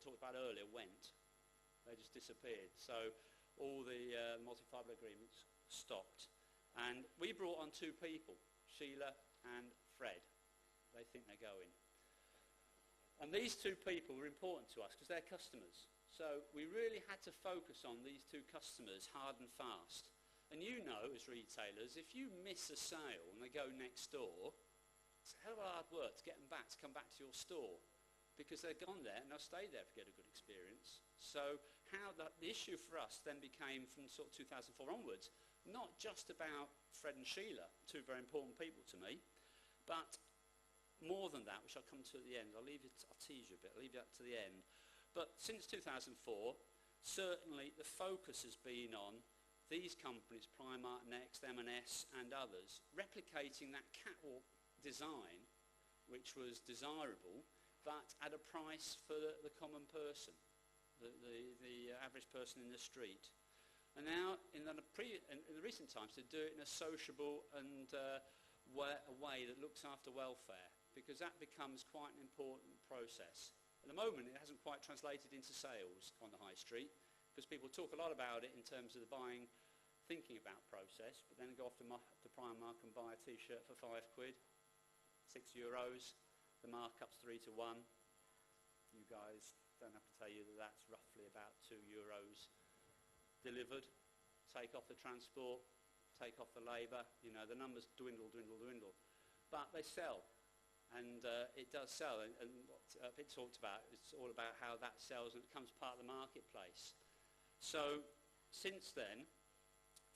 talked about earlier went. They just disappeared. So all the multi-fibre agreements stopped. And we brought on two people, Sheila and Fred. They think they're going. And these two people were important to us because they're customers. So we really had to focus on these two customers hard and fast. And you know, as retailers, if you miss a sale and they go next door, it's a hell of a hard work to get them back, to come back to your store, because they've gone there and they'll stay there if you get a good experience. So the issue for us then became, from sort of 2004 onwards, not just about Fred and Sheila, two very important people to me, but more than that, which I'll come to at the end. I'll tease you a bit, I'll leave that to the end. But since 2004, certainly the focus has been on these companies, Primark, Next, M&S and others, replicating that catwalk design, which was desirable, but at a price for the common person, the average person in the street. And now, in the recent times, to do it in a sociable and a way that looks after welfare, because that becomes quite an important process. At the moment, it hasn't quite translated into sales on the high street, because people talk a lot about it in terms of the buying, thinking about process, but then they go off to Primark and buy a T-shirt for £5, €6. The markup's 3 to 1. You guys don't have to tell you that that's roughly about €2 delivered. Take off the transport, take off the labour. You know, the numbers dwindle. But they sell. And it does sell. And what Pitt talked about, it's all about how that sells and it becomes part of the marketplace. So since then,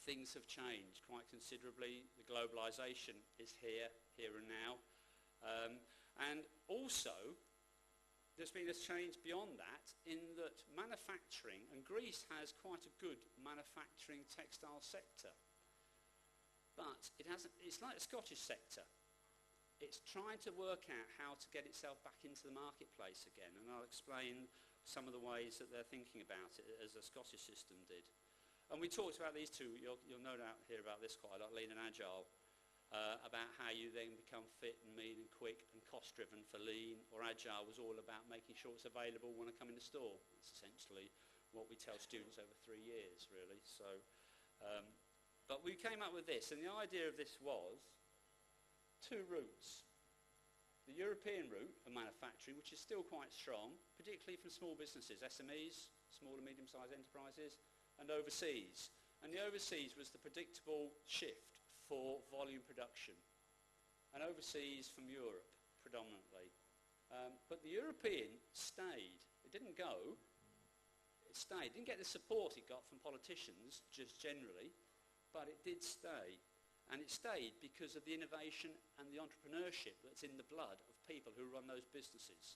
things have changed quite considerably. The globalisation is here and now. And also, there's been a change beyond that in that manufacturing, and Greece has quite a good manufacturing textile sector, but it's like the Scottish sector. It's trying to work out how to get itself back into the marketplace again, and I'll explain some of the ways that they're thinking about it as the Scottish system did. And we talked about these two, you'll no doubt hear about this quite a lot, lean and agile. About how you then become fit and mean and quick and cost-driven. For lean or agile was all about making sure it's available when I come in the store. It's essentially what we tell students over 3 years, really. So, but we came up with this, and the idea of this was two routes. The European route of manufacturing, which is still quite strong, particularly from small businesses, SMEs, small and medium-sized enterprises, and overseas. And the overseas was the predictable shift for volume production, and overseas from Europe predominantly. But the European stayed. It didn't go. It stayed. It didn't get the support it got from politicians, just generally, but it did stay. And it stayed because of the innovation and the entrepreneurship that's in the blood of people who run those businesses.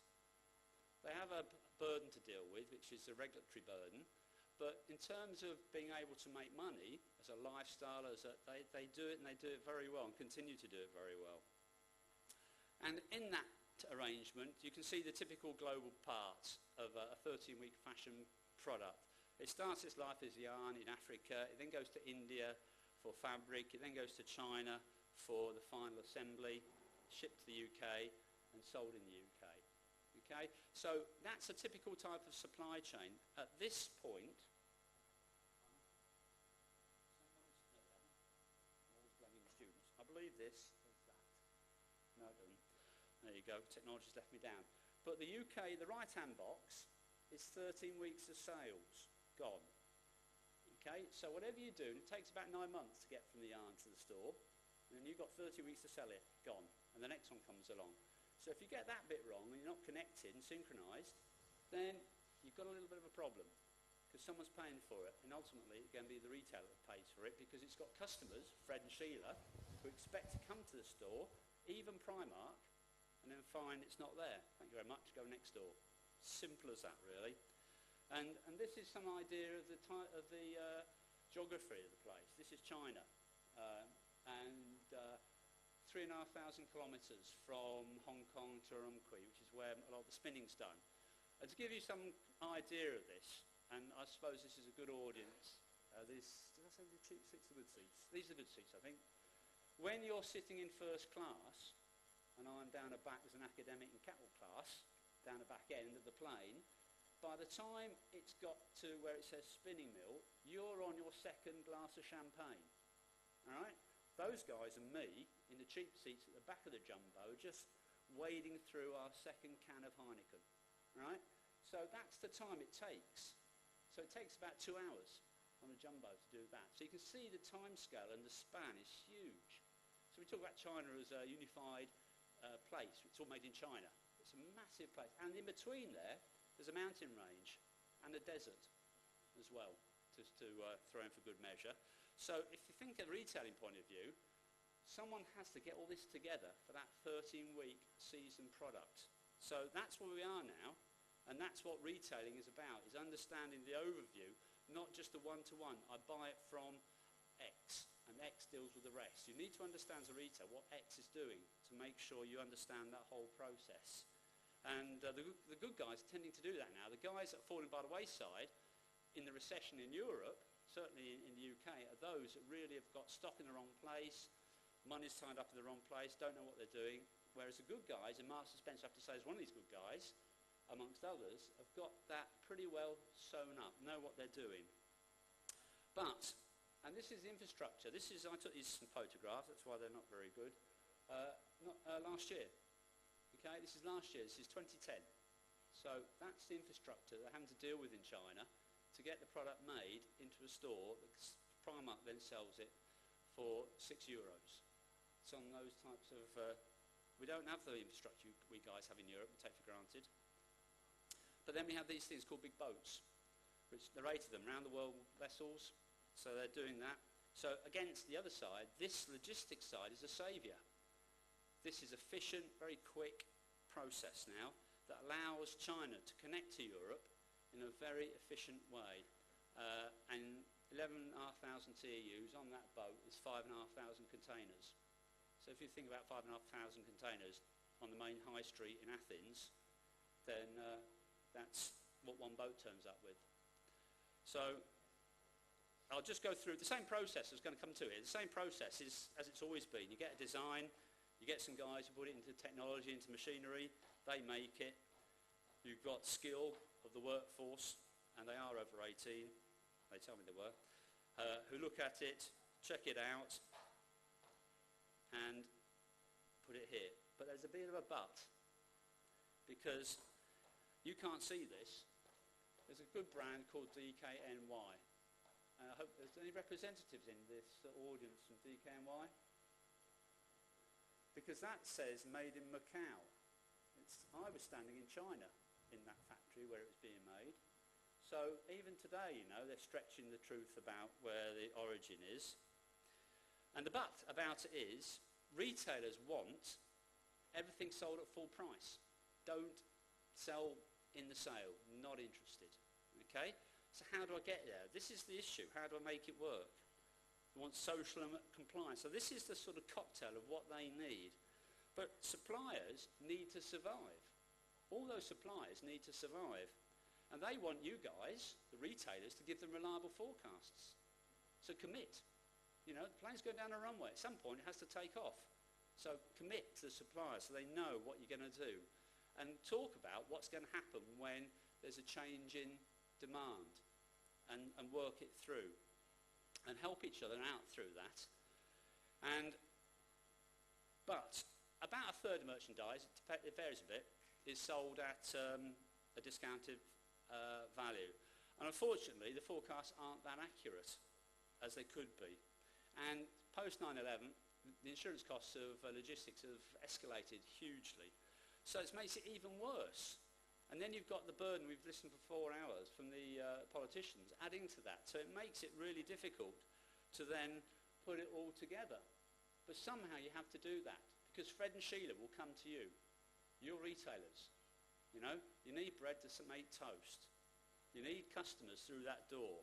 They have a burden to deal with, which is a regulatory burden. But in terms of being able to make money as a lifestyle, they do it, and they do it very well and continue to do it very well. And in that arrangement, you can see the typical global parts of a 13-week fashion product. It starts its life as yarn in Africa, it then goes to India for fabric, it then goes to China for the final assembly, shipped to the UK and sold in the UK. Okay, so that's a typical type of supply chain. At this point, I'm always blaming the students. I believe this is that. No, it doesn't. There you go. Technology's left me down. But the UK, the right-hand box, is 13 weeks of sales gone. Okay, so whatever you do, it takes about 9 months to get from the yarn to the store, and then you've got 30 weeks to sell it, gone, and the next one comes along. So if you get that bit wrong and you're not connected and synchronised, then you've got a little bit of a problem, because someone's paying for it, and ultimately it's going to be the retailer that pays for it, because it's got customers, Fred and Sheila, who expect to come to the store, even Primark, and then find it's not there. Thank you very much, go next door. Simple as that, really. And this is some idea of the geography of the place. This is China, and 3,500 kilometres from Hong Kong to Urumqi, which is where a lot of the spinning's done. And to give you some idea of this, and I suppose this is a good audience, did I say the cheap seats are good seats? These are good seats, I think. When you're sitting in first class, and I'm down the back as an academic in cattle class, down the back end of the plane, by the time it's got to where it says spinning mill, you're on your second glass of champagne. All right? Those guys and me, in the cheap seats at the back of the jumbo, just wading through our second can of Heineken. Right? So that's the time it takes. So it takes about 2 hours on a jumbo to do that. So you can see the time scale and the span is huge. So we talk about China as a unified place. It's all made in China. It's a massive place. And in between there's a mountain range and a desert as well, just to throw in for good measure. So if you think of a retailing point of view, someone has to get all this together for that 13-week season product. So that's where we are now, and that's what retailing is about, is understanding the overview, not just the one-to-one. I buy it from X, and X deals with the rest. You need to understand as a retailer what X is doing to make sure you understand that whole process. And the good guys are tending to do that now. The guys that are falling by the wayside in the recession in Europe, certainly in the UK, are those that really have got stock in the wrong place, money's tied up in the wrong place, don't know what they're doing, whereas the good guys, and Marks & Spencer, I have to say, is one of these good guys, amongst others, have got that pretty well sewn up, know what they're doing. But, and this is the infrastructure, I took these some photographs, that's why they're not very good, last year. Okay, this is last year, this is 2010. So that's the infrastructure they're having to deal with in China to get the product made into a store. Primark then sells it for €6. It's on those types of... we don't have the infrastructure we guys have in Europe, we take for granted. But then we have these things called big boats, which there are 8 of them, round the world vessels. So they're doing that. So against the other side, this logistics side is a saviour. This is efficient, very quick process now that allows China to connect to Europe in a very efficient way. And 11,500 TEUs on that boat is 5,500 containers. So if you think about 5,500 containers on the main high street in Athens, then that's what one boat turns up with. So I'll just go through the same process that's going to come to it. The same process is as it's always been. You get a design, you get some guys who put it into technology, into machinery, they make it. You've got skill of the workforce, and they are over 18, they tell me they were, who look at it, check it out, and put it here. But there's a bit of a but, because you can't see this. There's a good brand called DKNY. And I hope there's any representatives in this audience from DKNY. Because that says made in Macau. I was standing in China in that factory where it was being made. So even today, you know, they're stretching the truth about where the origin is. And the but about it is, retailers want everything sold at full price. Don't sell in the sale, not interested. Okay? So how do I get there? This is the issue. How do I make it work? They want social compliance. So this is the sort of cocktail of what they need. But suppliers need to survive. All those suppliers need to survive. And they want you guys, the retailers, to give them reliable forecasts. So commit. You know, the plane's going down a runway. At some point, it has to take off. So commit to the suppliers so they know what you're going to do. And talk about what's going to happen when there's a change in demand. And work it through. And help each other out through that. But about a third of merchandise, it varies a bit, is sold at a discounted value. And unfortunately, the forecasts aren't that accurate as they could be. And post 9/11, the insurance costs of logistics have escalated hugely. So it makes it even worse. And then you've got the burden, we've listened for 4 hours, from the politicians adding to that. So it makes it really difficult to then put it all together. But somehow you have to do that, because Fred and Sheila will come to you. You're retailers. You know, you need bread to make toast. You need customers through that door.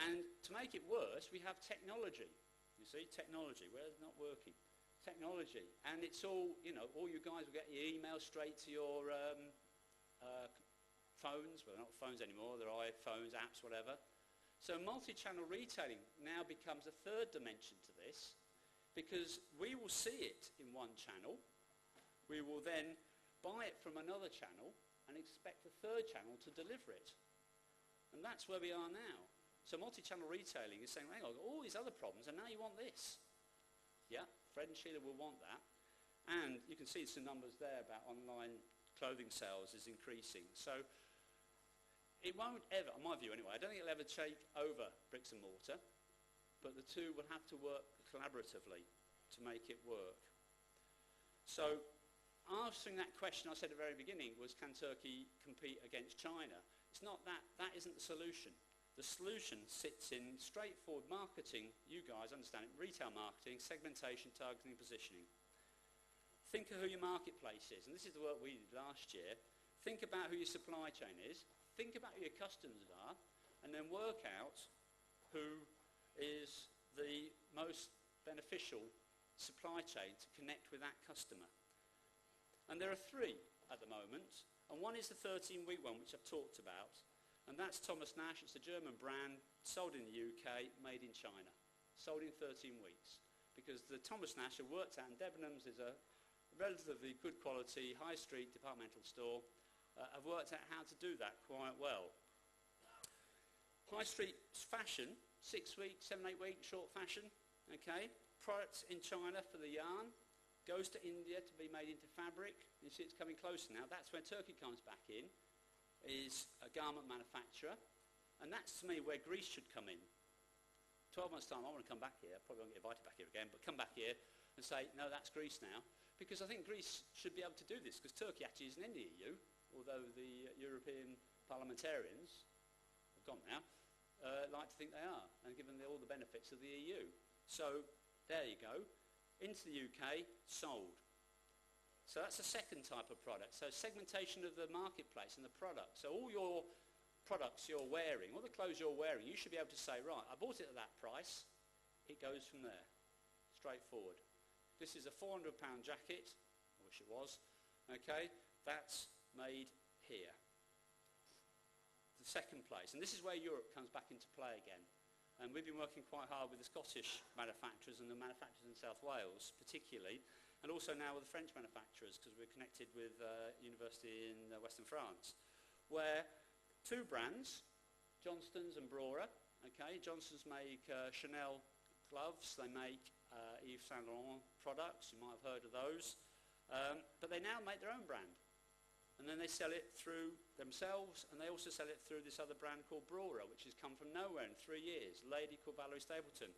And to make it worse, we have technology. You see, technology, where it's not working. Technology. And it's all, you know, all you guys will get your email straight to your phones. Well, they're not phones anymore, they're iPhones, apps, whatever. So multi-channel retailing now becomes a third dimension to this, because we will see it in one channel. We will then buy it from another channel, and expect a third channel to deliver it. And that's where we are now. So multi-channel retailing is saying, hang on, all these other problems, and now you want this. Yeah, Fred and Sheila will want that. And you can see some numbers there about online clothing sales is increasing. So it won't ever, in my view anyway, I don't think it'll ever take over bricks and mortar, but the two will have to work collaboratively to make it work. So answering that question I said at the very beginning was, can Turkey compete against China? It's not that. That isn't the solution. The solution sits in straightforward marketing. You guys understand it. Retail marketing, segmentation, targeting, positioning. Think of who your marketplace is. And this is the work we did last year. Think about who your supply chain is. Think about who your customers are. And then work out who is the most beneficial supply chain to connect with that customer. And there are three at the moment. And one is the 13-week one, which I've talked about. And that's Thomas Nash. It's a German brand, sold in the UK, made in China. Sold in 13 weeks. Because the Thomas Nash have worked out, and Debenhams is a relatively good quality, high street departmental store, have worked out how to do that quite well. High street fashion, 6 weeks, 7, 8 week, short fashion, okay. Products in China for the yarn, goes to India to be made into fabric. You see it's coming closer now. That's where Turkey comes back in, is a garment manufacturer. And that's, to me, where Greece should come in. 12 months' time, I want to come back here. Probably won't get invited back here again, but come back here and say, no, that's Greece now. Because I think Greece should be able to do this, because Turkey actually isn't in the EU, although the European parliamentarians, have gone now, like to think they are, and given all the benefits of the EU. So, there you go. Into the UK, sold. So that's a second type of product. So segmentation of the marketplace and the product. So all your products you're wearing, all the clothes you're wearing, you should be able to say, right, I bought it at that price. It goes from there. Straightforward. This is a £400 jacket. I wish it was. Okay, that's made here. The second place. And this is where Europe comes back into play again. And we've been working quite hard with the Scottish manufacturers and the manufacturers in South Wales particularly, and also now with the French manufacturers, because we're connected with university in western France, where two brands, Johnston's and Brora, okay, Johnston's make Chanel gloves, they make Yves Saint Laurent products, you might have heard of those, but they now make their own brand. And then they sell it through themselves, and they also sell it through this other brand called Brora, which has come from nowhere in 3 years. A lady called Valerie Stapleton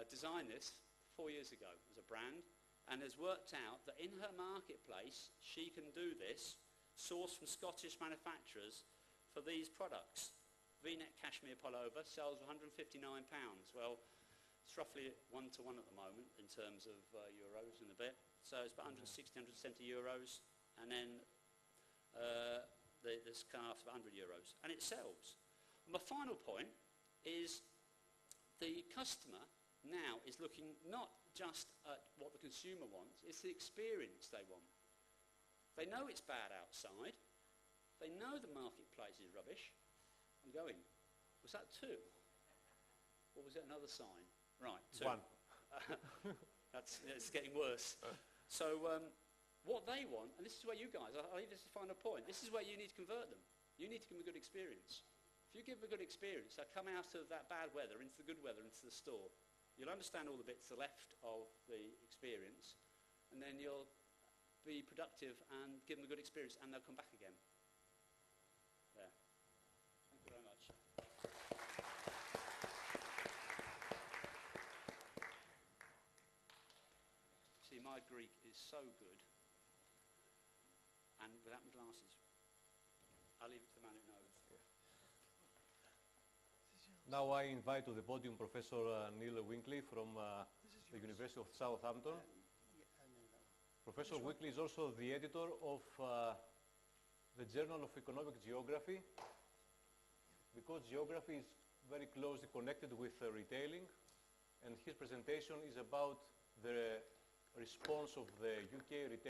designed this 4 years ago as a brand, and has worked out that in her marketplace, she can do this, source from Scottish manufacturers for these products. V-neck cashmere pullover sells for £159. Well, it's roughly 1 to 1 at the moment in terms of euros and a bit. So it's about 160, 170 euros, and then the scarf for 100 euros, and it sells. And my final point is the customer now is looking not just at what the consumer wants, it's the experience they want. They know it's bad outside, they know the marketplace is rubbish. I'm going. Was that 2? Or was it another sign? Right, 2. 1. It's getting worse. So what they want, and this is where you guys, I think this is the final point, this is where you need to convert them. You need to give them a good experience. If you give them a good experience, they'll come out of that bad weather into the good weather, into the store. You'll understand all the bits to the left of the experience, and then you'll be productive and give them a good experience, and they'll come back again. There. Thank you very much. See, my Greek is so good. And without my glasses. I'll leave it to the man who knows. Now I invite to the podium Professor Neil Winkley from the University of Southampton. Professor Winkley is also the editor of the Journal of Economic Geography, because geography is very closely connected with retailing, and his presentation is about the response of the UK retail